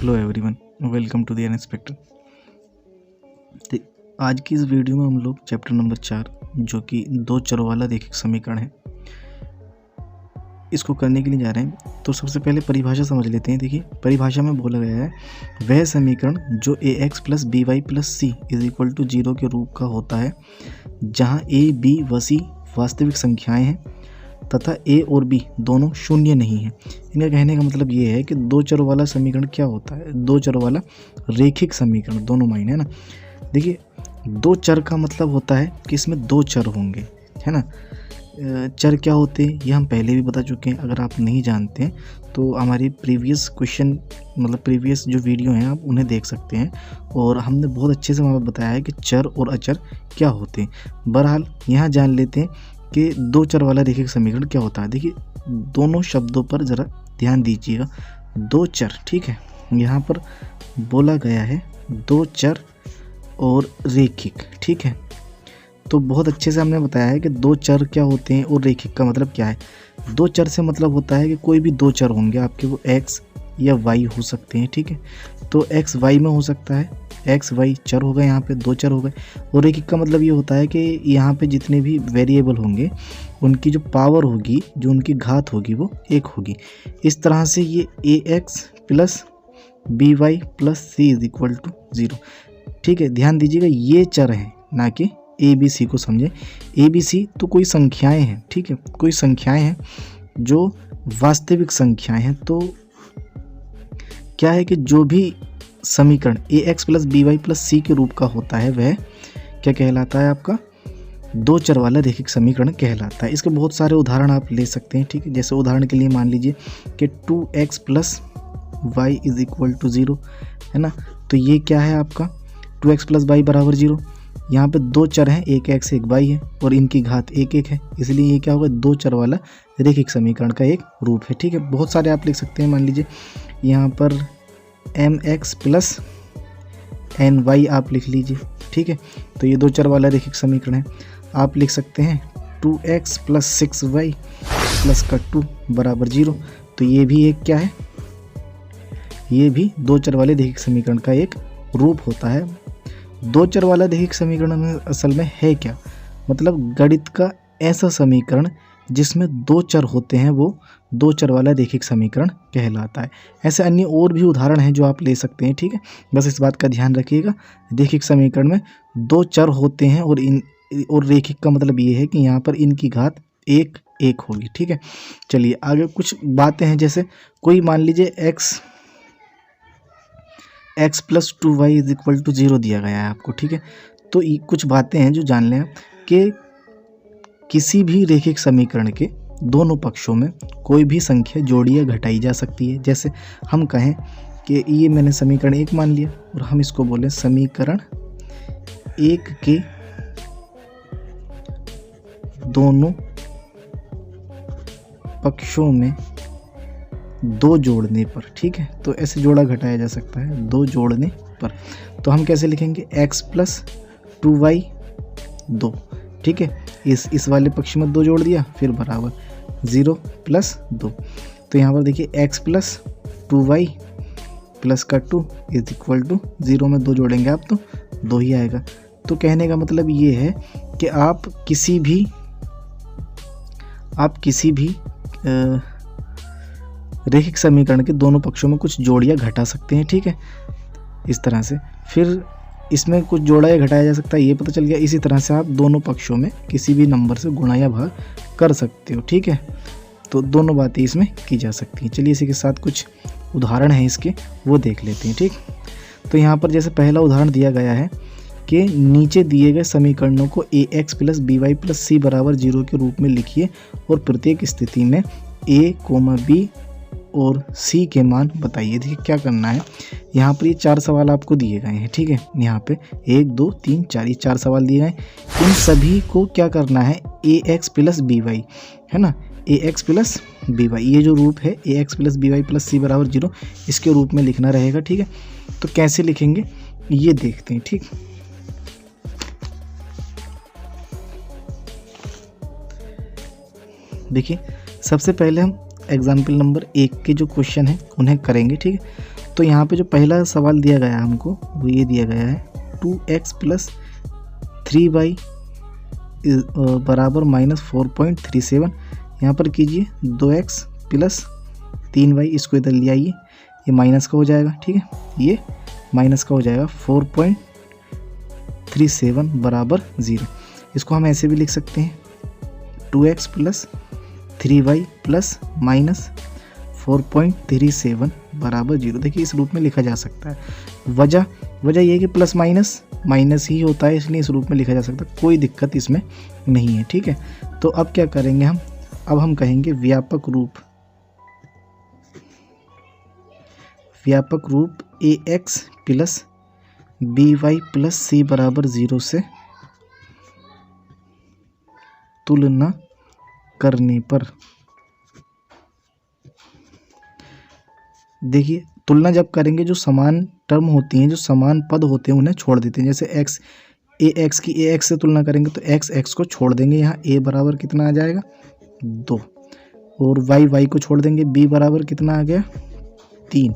Hello everyone, welcome to the unexpected. आज की इस वीडियो में हम लोग चैप्टर नंबर 4 जो कि दो चरों वाला रैखिक समीकरण है, इसको करने के लिए जा रहे हैं। तो सबसे पहले परिभाषा समझ लेते हैं। देखिए, परिभाषा में बोला गया है वह समीकरण जो ax plus B Y plus C is equal to 0 के रूप का होता है, जहाँ a, b व c वास्तविक संख्याएं हैं तथा a और b दोनों शून्य नहीं है। इनका कहने का मतलब ये है कि दो चरों वाला समीकरण क्या होता है, दो चरों वाला रैखिक समीकरण, दोनों मायने है ना। देखिए, दो चर का मतलब होता है कि इसमें दो चर होंगे, है ना। चर क्या होते हैं ये हम पहले भी बता चुके हैं। अगर आप नहीं जानते हैं तो हमारी प्रीवियस क्वेश्चन मतलब प्रीवियस जो वीडियो हैं आप उन्हें देख सकते हैं, और हमने बहुत अच्छे से वहाँ पर बताया है कि चर और अचर क्या होते हैं। बहरहाल यहाँ जान लेते हैं कि दो चर वाला रैखिक समीकरण क्या होता है। देखिए, दोनों शब्दों पर ज़रा ध्यान दीजिएगा। दो चर, ठीक है, यहाँ पर बोला गया है दो चर और रैखिक, ठीक है। तो बहुत अच्छे से हमने बताया है कि दो चर क्या होते हैं और रैखिक का मतलब क्या है। दो चर से मतलब होता है कि कोई भी दो चर होंगे आपके, वो x या y हो सकते हैं, ठीक है। तो x y में हो सकता है, x y चर हो गए, यहाँ पे दो चर हो गए। और रैखिक का मतलब ये होता है कि यहाँ पे जितने भी वेरिएबल होंगे उनकी जो पावर होगी, जो उनकी घात होगी, वो एक होगी। इस तरह से ये ax plus B Y plus C is equal to 0, ठीक है। ध्यान दीजिएगा, ये चर हैं, ना कि ए बी सी को समझें। ए बी सी तो कोई संख्याएं हैं, ठीक है, कोई संख्याएं हैं जो वास्तविक संख्याएं हैं। तो क्या है कि जो भी समीकरण a x plus B Y plus c के रूप का होता है वह क्या कहलाता है, आपका दो चर वाला रैखिक समीकरण कहलाता है। इसके बहुत सारे उदाहरण आप ले सकते हैं, ठीक है। जैसे उदाहरण के लिए मान लीजिए कि 2x plus Y is equal to 0, है ना। तो ये क्या है आपका 2x प्लस वाई बराबर 0। यहाँ पे दो चर हैं, एक x एक y है, और इनकी घात एक एक है, इसलिए ये क्या होगा, दो चर वाला रैखिक समीकरण का एक रूप है, ठीक है। बहुत सारे आप लिख सकते हैं। मान लीजिए यहाँ पर mx प्लस ny आप लिख लीजिए, ठीक है। तो ये दो चर वाला रैखिक समीकरण है। आप लिख सकते हैं 2x प्लस 6y प्लस का 2 बराबर 0। तो ये भी एक क्या है, ये भी दो चर वाले रैखिक समीकरण का एक रूप होता है। दो चर वाला रैखिक समीकरण में असल में है क्या, मतलब गणित का ऐसा समीकरण जिसमें दो चर होते हैं, वो दो चर वाला रैखिक समीकरण कहलाता है। ऐसे अन्य और भी उदाहरण हैं जो आप ले सकते हैं, ठीक है। बस इस बात का ध्यान रखिएगा, रैखिक समीकरण में दो चर होते हैं और रैखिक का मतलब ये है कि यहाँ पर इनकी घात एक एक होगी, ठीक है। चलिए आगे कुछ बातें हैं। जैसे कोई मान लीजिए x plus 2y is equal to 0 दिया गया है आपको, ठीक है। तो कुछ बातें हैं जो जान लें कि किसी भी रैखिक समीकरण के दोनों पक्षों में कोई भी संख्या जोड़ी या घटाई जा सकती है। जैसे हम कहें कि ये मैंने समीकरण 1 मान लिया और हम इसको बोले समीकरण 1 के दोनों पक्षों में दो जोड़ने पर, ठीक है। तो ऐसे जोड़ा घटाया जा सकता है दो जोड़ने पर। तो हम कैसे लिखेंगे, x प्लस 2y 2, ठीक है। इस वाले पक्ष में दो जोड़ दिया, फिर बराबर 0 प्लस 2। तो यहाँ पर देखिए x प्लस 2y प्लस का 2 इज इक्वल टू 0 में दो जोड़ेंगे आप तो 2 ही आएगा। तो कहने का मतलब ये है कि आप किसी भी रैखिक समीकरण के दोनों पक्षों में कुछ जोड़ या घटा सकते हैं, ठीक है, इस तरह से। फिर इसमें कुछ जोड़ा या घटाया जा सकता है, ये पता चल गया। इसी तरह से आप दोनों पक्षों में किसी भी नंबर से गुणा या भाग कर सकते हो, ठीक है। तो दोनों बातें इसमें की जा सकती हैं। चलिए इसी के साथ कुछ उदाहरण हैं इसके, वो देख लेते हैं, ठीक। तो यहाँ पर जैसे पहला उदाहरण दिया गया है कि नीचे दिए गए समीकरणों को ax plus B Y plus c बराबर 0 के रूप में लिखिए और प्रत्येक स्थिति में a, b और c के मान बताइए। देखिए क्या करना है, यहाँ पर ये 4 सवाल आपको दिए गए हैं, ठीक है। यहाँ पे 1 2 3 4 ये 4 सवाल दिए गए। इन सभी को क्या करना है, ax प्लस बी वाई, है ना, ax प्लस बी वाई, ये जो रूप है ax plus B Y plus c बराबर 0, इसके रूप में लिखना रहेगा, ठीक है। तो कैसे लिखेंगे ये देखते हैं, ठीक। देखिए सबसे पहले हम एग्जाम्पल नंबर 1 के जो क्वेश्चन हैं उन्हें करेंगे, ठीक है। तो यहाँ पे जो पहला सवाल दिया गया है हमको वो ये दिया गया है 2x प्लस 3y बराबर -4.37। यहाँ पर कीजिए 2x प्लस 3y, इसको इधर ले आइए, ये माइनस का हो जाएगा, ठीक है, ये माइनस का हो जाएगा 4.37 बराबर 0। इसको हम ऐसे भी लिख सकते हैं 2x प्लस 3y प्लस -4.37 बराबर 0। देखिए इस रूप में लिखा जा सकता है। वजह ये है कि प्लस माइनस ही होता है, इसलिए इस रूप में लिखा जा सकता है, कोई दिक्कत इसमें नहीं है, ठीक है। तो अब क्या करेंगे हम, अब हम कहेंगे व्यापक रूप ax plus by plus c बराबर 0 से तुलना करने पर। देखिए तुलना जब करेंगे जो समान टर्म होती हैं, जो समान पद होते हैं, उन्हें छोड़ देते हैं। जैसे ax की ax से तुलना करेंगे तो x को छोड़ देंगे, यहाँ a बराबर कितना आ जाएगा 2, और y को छोड़ देंगे, b बराबर कितना आ गया 3,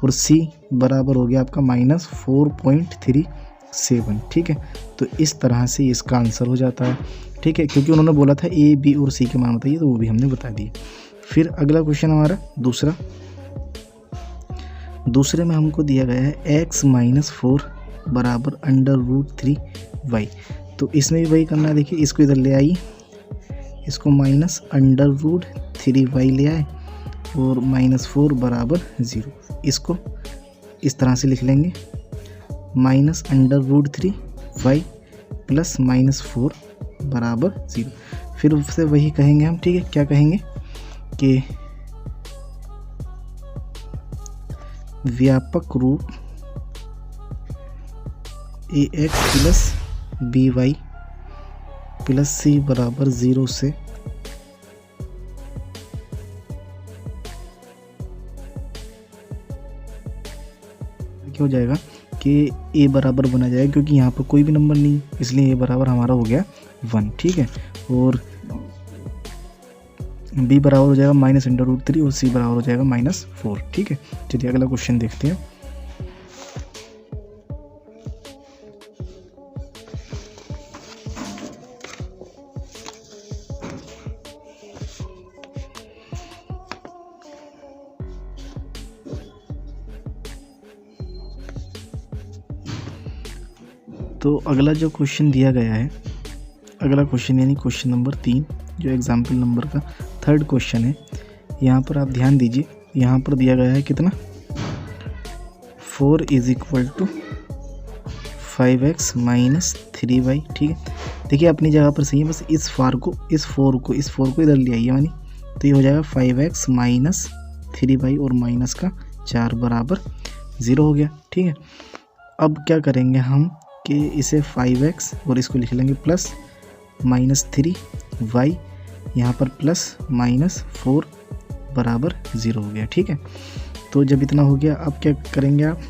और c बराबर हो गया आपका -4.37, ठीक है। तो इस तरह से इसका आंसर हो जाता है, ठीक है, क्योंकि उन्होंने बोला था a, b और c के मान बताइए, तो वो भी हमने बता दिए। फिर अगला क्वेश्चन हमारा दूसरे में हमको दिया गया है x - 4 बराबर √3y। तो इसमें भी वही करना है। देखिए इसको इधर ले आइए, इसको -√3y ले आए और -4 बराबर 0। इसको इस तरह से लिख लेंगे -√3y प्लस -4 बराबर 0। फिर उससे वही कहेंगे हम, ठीक है, क्या कहेंगे कि व्यापक रूप ax plus by plus c बराबर 0 से क्या हो जाएगा कि a बराबर बना जाएगा, क्योंकि यहाँ पर कोई भी नंबर नहीं, इसलिए a बराबर हमारा हो गया 1, ठीक है, और b बराबर हो जाएगा -√3 और c बराबर हो जाएगा -4, ठीक है। चलिए अगला क्वेश्चन देखते हैं। तो अगला जो क्वेश्चन दिया गया है, अगला क्वेश्चन यानी क्वेश्चन नंबर 3, जो एग्जाम्पल नंबर का 3rd क्वेश्चन है, यहाँ पर आप ध्यान दीजिए। यहाँ पर दिया गया है कितना 4 = 5x - 3y, ठीक है। देखिए अपनी जगह पर सही है, बस इस 4 को इधर ले आइए मानी, तो ये हो जाएगा 5x - 3y और माइनस का 4 बराबर 0 हो गया, ठीक है। अब क्या करेंगे हम कि इसे 5x और इसको लिख लेंगे प्लस -3y, यहाँ पर प्लस -4 बराबर 0 हो गया, ठीक है। तो जब इतना हो गया, अब क्या करेंगे आप,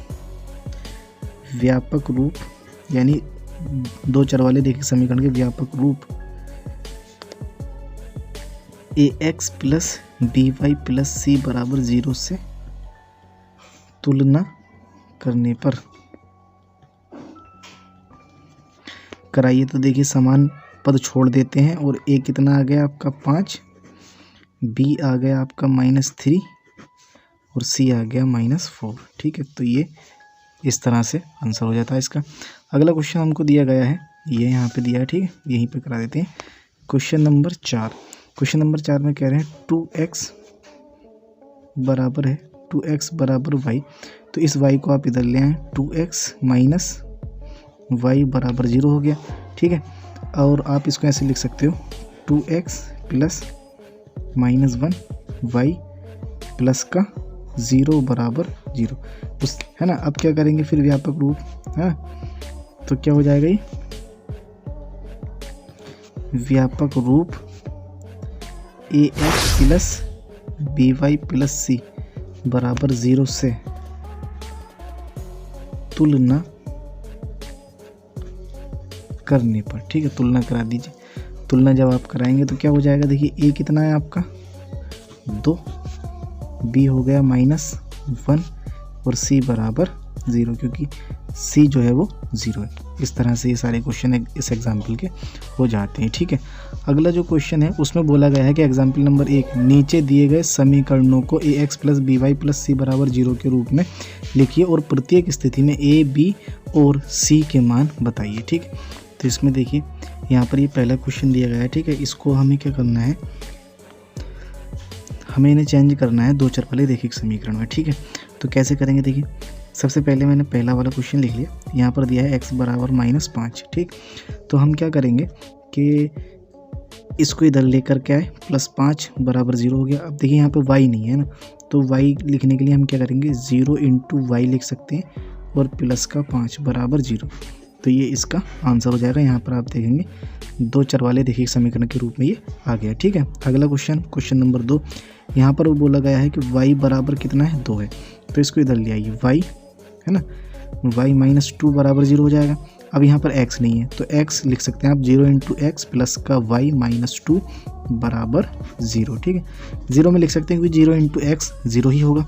व्यापक रूप यानी 2 चर वाले देखिए समीकरण के व्यापक रूप ax plus by plus c बराबर 0 से तुलना करने पर कराइए। तो देखिए समान पद छोड़ देते हैं, और a कितना आ गया आपका 5, b आ गया आपका -3 और c आ गया -4, ठीक है। तो ये इस तरह से आंसर हो जाता है इसका। अगला क्वेश्चन हमको दिया गया है, ये यहाँ पे दिया है, ठीक है, यहीं पे करा देते हैं। क्वेश्चन नंबर 4 में कह रहे हैं 2x बराबर y। तो इस y को आप इधर ले आएँ, 2x माइनस y बराबर 0 हो गया, ठीक है। और आप इसको ऐसे लिख सकते हो 2x प्लस -1 y प्लस का 0 बराबर 0, उस है ना। अब क्या करेंगे फिर व्यापक रूप, है, तो क्या हो जाएगा ये व्यापक रूप ax plus by plus c बराबर 0 से तुलना करने पर, ठीक है, तुलना करा दीजिए। तुलना जब आप कराएंगे तो क्या हो जाएगा, देखिए a कितना है आपका 2, b हो गया -1, और सी बराबर 0, क्योंकि सी जो है वो 0 है। इस तरह से ये सारे क्वेश्चन इस एग्जाम्पल के हो जाते हैं। ठीक है, अगला जो क्वेश्चन है उसमें बोला गया है कि एग्जाम्पल नंबर 1, नीचे दिए गए समीकरणों को ax plus B Y plus c बराबर 0 के रूप में लिखिए और प्रत्येक स्थिति में a, b और c के मान बताइए। ठीक, तो इसमें देखिए यहाँ पर ये पहला क्वेश्चन दिया गया है। ठीक है, इसको हमें क्या करना है, हमें इन्हें चेंज करना है दो चर वाले रैखिक समीकरण में। ठीक है, तो कैसे करेंगे, देखिए सबसे पहले मैंने पहला वाला क्वेश्चन लिख लिया, यहाँ पर दिया है x बराबर -5। ठीक, तो हम क्या करेंगे कि इसको इधर लेकर के आए, +5 बराबर 0 हो गया। अब देखिए यहाँ पे y नहीं है ना, तो y लिखने के लिए हम क्या करेंगे, 0 × y लिख सकते हैं और प्लस का 5 बराबर 0। तो ये इसका आंसर हो जाएगा। यहाँ पर आप देखेंगे दो चर वाले रैखिक समीकरण के रूप में ये आ गया। ठीक है, अगला क्वेश्चन नंबर 2, यहाँ पर वो बोला गया है कि y बराबर कितना है, 2 है। तो इसको इधर ले आइए, y है ना, y -2 बराबर 0 हो जाएगा। अब यहाँ पर x नहीं है तो x लिख सकते हैं आप, 0 × x प्लस का y -2 बराबर 0। ठीक है, 0 में लिख सकते हैं क्योंकि 0 × x 0 ही होगा।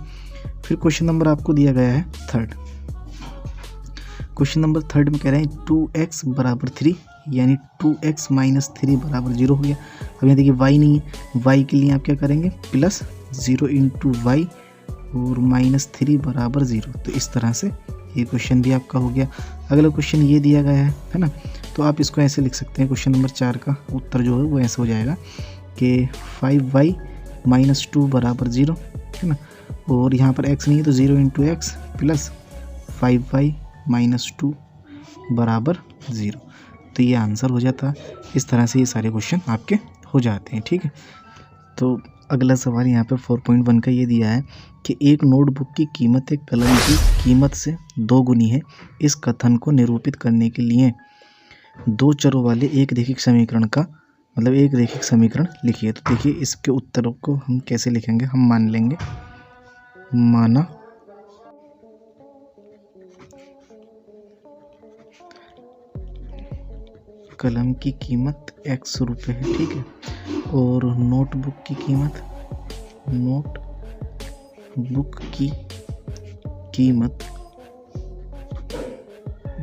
फिर क्वेश्चन नंबर आपको दिया गया है थर्ड। क्वेश्चन नंबर थर्ड में कह रहे हैं 2x बराबर 3, यानी 2x - 3 बराबर 0 हो गया। अब यहाँ देखिए y नहीं है, y के लिए आप क्या करेंगे, प्लस 0 × y और -3 बराबर 0। तो इस तरह से ये क्वेश्चन भी आपका हो गया। अगला क्वेश्चन ये दिया गया है ना, तो आप इसको ऐसे लिख सकते हैं, क्वेश्चन नंबर 4 का उत्तर जो है वो ऐसे हो जाएगा कि 5y -2 बराबर 0 है ना, और यहाँ पर x नहीं है तो 0 × x प्लस 5y -2 बराबर 0। तो ये आंसर हो जाता है। इस तरह से ये सारे क्वेश्चन आपके हो जाते हैं। ठीक है, तो अगला सवाल यहाँ पे 4.1 का ये दिया है कि एक नोटबुक की कीमत एक कलम की कीमत से 2 गुनी है। इस कथन को निरूपित करने के लिए दो चरों वाले एक रैखिक समीकरण का मतलब एक रैखिक समीकरण लिखिए। तो देखिए इसके उत्तरों को हम कैसे लिखेंगे, हम मान लेंगे, माना कलम की कीमत x रुपये है। ठीक है, और नोटबुक की कीमत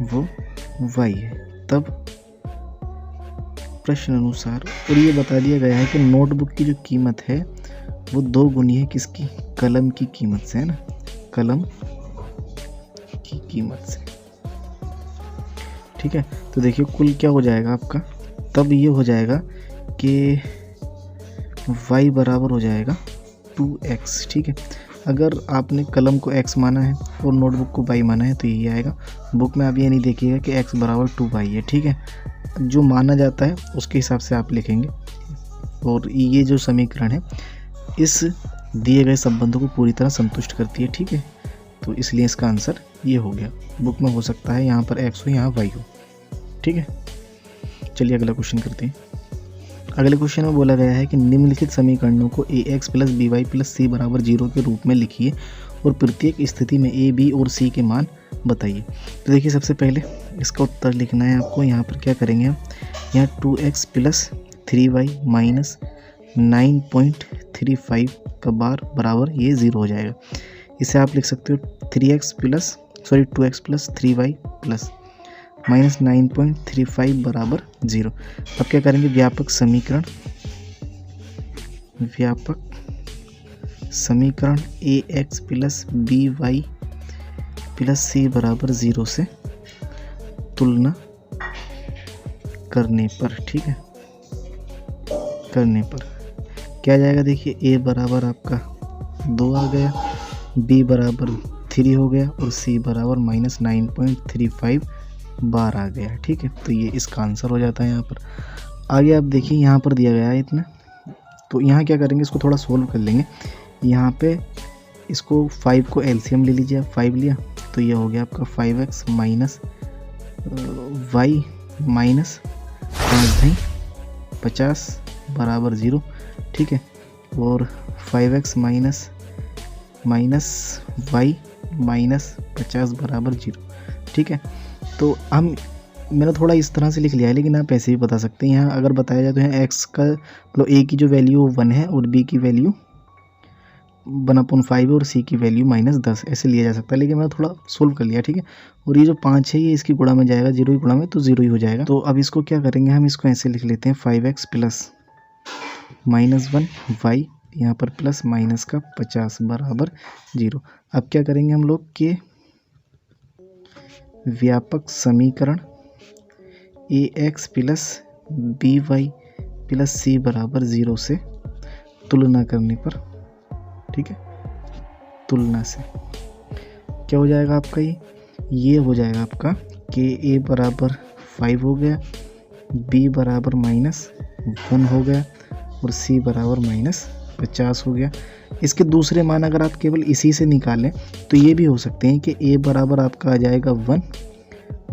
वो y है। तब प्रश्न अनुसार, और ये बता दिया गया है कि नोटबुक की जो कीमत है वो 2 गुनी है किसकी, कलम की कीमत से, है ना, कलम की कीमत से। ठीक है, तो देखिए कुल क्या हो जाएगा आपका, तब ये हो जाएगा कि y बराबर हो जाएगा 2x। ठीक है, अगर आपने कलम को x माना है और नोटबुक को y माना है तो यही आएगा। बुक में आप ये नहीं देखिएगा कि x बराबर 2y है। ठीक है, जो माना जाता है उसके हिसाब से आप लिखेंगे, और ये जो समीकरण है इस दिए गए संबंधों को पूरी तरह संतुष्ट करती है। ठीक है, तो इसलिए इसका आंसर ये हो गया। बुक में हो सकता है यहाँ पर x हो, यहाँ y हो। ठीक है, चलिए अगला क्वेश्चन करते हैं। अगले क्वेश्चन में बोला गया है कि निम्नलिखित समीकरणों को ax plus B Y plus c बराबर 0 के रूप में लिखिए और प्रत्येक स्थिति में a, b और c के मान बताइए। तो देखिए सबसे पहले इसका उत्तर लिखना है आपको। यहाँ पर क्या करेंगे हम, यहाँ 2x प्लस 3y माइनस 9.35 का बार बराबर ये 0 हो जाएगा। इसे आप लिख सकते हो 2x plus 3y plus minus 9.35 बराबर 0। अब क्या करेंगे, व्यापक समीकरण ax plus by plus c बराबर 0 से तुलना करने पर, ठीक है, करने पर क्या जाएगा, देखिए a बराबर आपका 2 आ गया, b बराबर 3 हो गया और c बराबर माइनस 9.35 बार आ गया। ठीक है, तो ये इसका आंसर हो जाता है। यहाँ पर आगे आप देखिए, यहाँ पर दिया गया है इतना, तो यहाँ क्या करेंगे, इसको थोड़ा सोल्व कर लेंगे। यहाँ पे इसको 5 को एलसीएम ले लीजिए, 5 लिया तो ये हो गया आपका 5x माइनस y माइनस 50 बराबर 0। ठीक है, और 5x माइनस y माइनस 50 बराबर 0। ठीक है, तो मैंने थोड़ा इस तरह से लिख लिया है, लेकिन आप ऐसे भी बता सकते हैं। यहाँ अगर बताया जाए तो यहाँ x का मतलब a की जो वैल्यू 1 है और b की वैल्यू 1/5 है और सी की वैल्यू -10 ऐसे लिया जा सकता है, लेकिन मैंने थोड़ा सोल्व कर लिया, ठीक है। और ये जो 5 है ये इसकी गुणा में जाएगा, 0 की गुणा में, तो 0 ही हो जाएगा। तो अब इसको क्या करेंगे, हम इसको ऐसे लिख लेते हैं 5x प्लस -1y यहाँ पर प्लस माइनस का 50 बराबर 0। अब क्या करेंगे हम लोग कि व्यापक समीकरण ax plus by plus c बराबर 0 से तुलना करने पर, ठीक है, तुलना से क्या हो जाएगा आपका, ये हो जाएगा आपका कि a बराबर 5 हो गया, b बराबर -1 हो गया और c बराबर -50 हो गया। इसके दूसरे मान अगर आप केवल इसी से निकालें तो ये भी हो सकते हैं कि a बराबर आपका आ जाएगा 1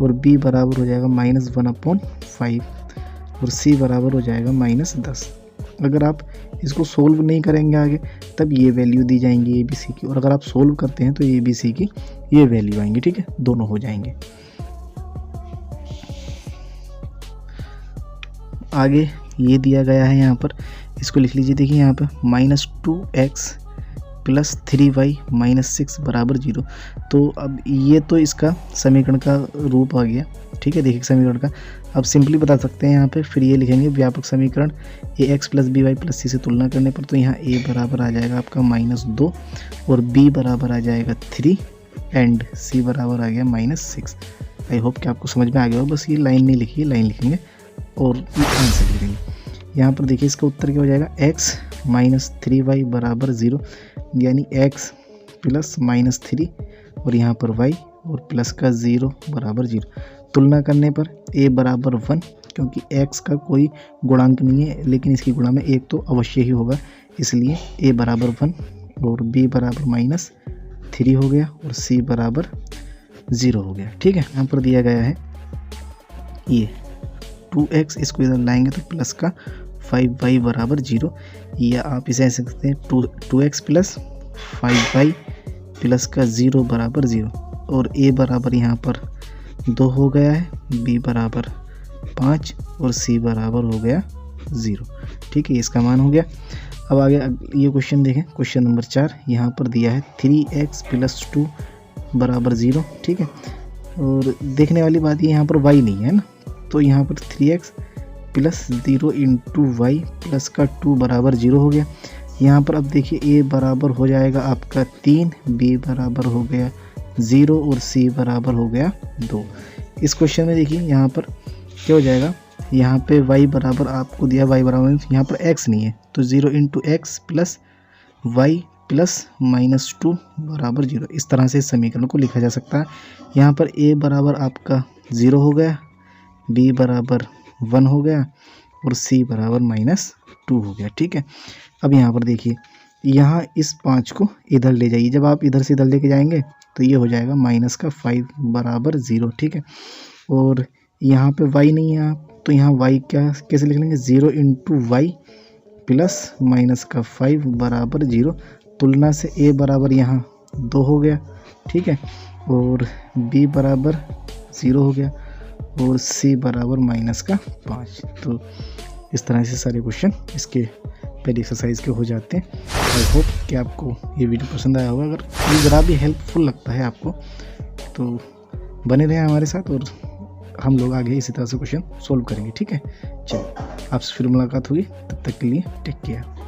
और b बराबर हो जाएगा -1/5 और c बराबर हो जाएगा -10। अगर आप इसको सोल्व नहीं करेंगे आगे तब ये वैल्यू दी जाएंगी ए बी सी की, और अगर आप सोल्व करते हैं तो ए बी सी की ये वैल्यू आएंगी, ठीक है, दोनों हो जाएंगे। आगे ये दिया गया है यहाँ पर, इसको लिख लीजिए। देखिए यहाँ पर -2x प्लस 3y -6 बराबर 0। तो अब ये तो इसका समीकरण का रूप आ गया, ठीक है, देखिए समीकरण का। अब सिंपली बता सकते हैं यहाँ पे, फिर ये लिखेंगे व्यापक समीकरण ax plus by plus c से तुलना करने पर, तो यहाँ a बराबर आ जाएगा आपका -2 और b बराबर आ जाएगा 3 एंड c बराबर आ गया -6। आई होप कि आपको समझ में आ गया हो। बस ये लाइन नहीं लिखी, लाइन लिखेंगे और आंसर लिखेंगे। यहाँ पर देखिए इसका उत्तर क्या हो जाएगा, x -3y बराबर 0, यानी x प्लस -3 और यहाँ पर y और प्लस का 0 बराबर 0। तुलना करने पर a बराबर 1, क्योंकि x का कोई गुणांक नहीं है लेकिन इसकी गुणा में 1 तो अवश्य ही होगा, इसलिए a बराबर 1 और b बराबर -3 हो गया और c बराबर 0 हो गया, ठीक है। यहाँ पर दिया गया है ये 2x, इसको इधर लाएंगे तो प्लस का 5y बराबर 0, या आप इसे ऐसे सकते हैं 2x प्लस 5y प्लस का 0 बराबर 0 और a बराबर यहाँ पर 2 हो गया है, b बराबर 5 और c बराबर हो गया 0, ठीक है, इसका मान हो गया। अब आगे ये क्वेश्चन देखें, क्वेश्चन नंबर 4 यहाँ पर दिया है 3x प्लस 2 बराबर 0, ठीक है। और देखने वाली बात ये यहाँ पर y नहीं है ना, तो यहाँ पर 3x plus 0 into Y plus का 2 बराबर 0 हो गया। यहाँ पर अब देखिए a बराबर हो जाएगा आपका 3, b बराबर हो गया 0 और c बराबर हो गया 2। इस क्वेश्चन में देखिए यहाँ पर क्या हो जाएगा, यहाँ पे y बराबर आपको दिया, y बराबर यहाँ पर x नहीं है तो 0 into X plus Y plus -2 बराबर 0। इस तरह से इस समीकरण को लिखा जा सकता है। यहाँ पर a बराबर आपका 0 हो गया, b बराबर 1 हो गया और c बराबर -2 हो गया, ठीक है। अब यहाँ पर देखिए, यहाँ इस 5 को इधर ले जाइए, जब आप इधर से इधर लेके जाएंगे तो ये हो जाएगा -5 बराबर 0, ठीक है। और यहाँ पे y नहीं है आप, तो यहाँ y क्या कैसे लिख लेंगे, 0 इंटू वाई प्लस -5 बराबर 0। तुलना से a बराबर यहाँ 2 हो गया, ठीक है, और b बराबर 0 हो गया और c बराबर -5। तो इस तरह से सारे क्वेश्चन इसके पहले एक्सरसाइज के हो जाते हैं। आई होप कि आपको ये वीडियो पसंद आया होगा। अगर ये ज़रा भी हेल्पफुल लगता है आपको तो बने रहें हमारे साथ और हम लोग आगे इसी तरह से क्वेश्चन सोल्व करेंगे, ठीक है। चलिए आपसे फिर मुलाकात होगी, तब तक के लिए टेक केयर।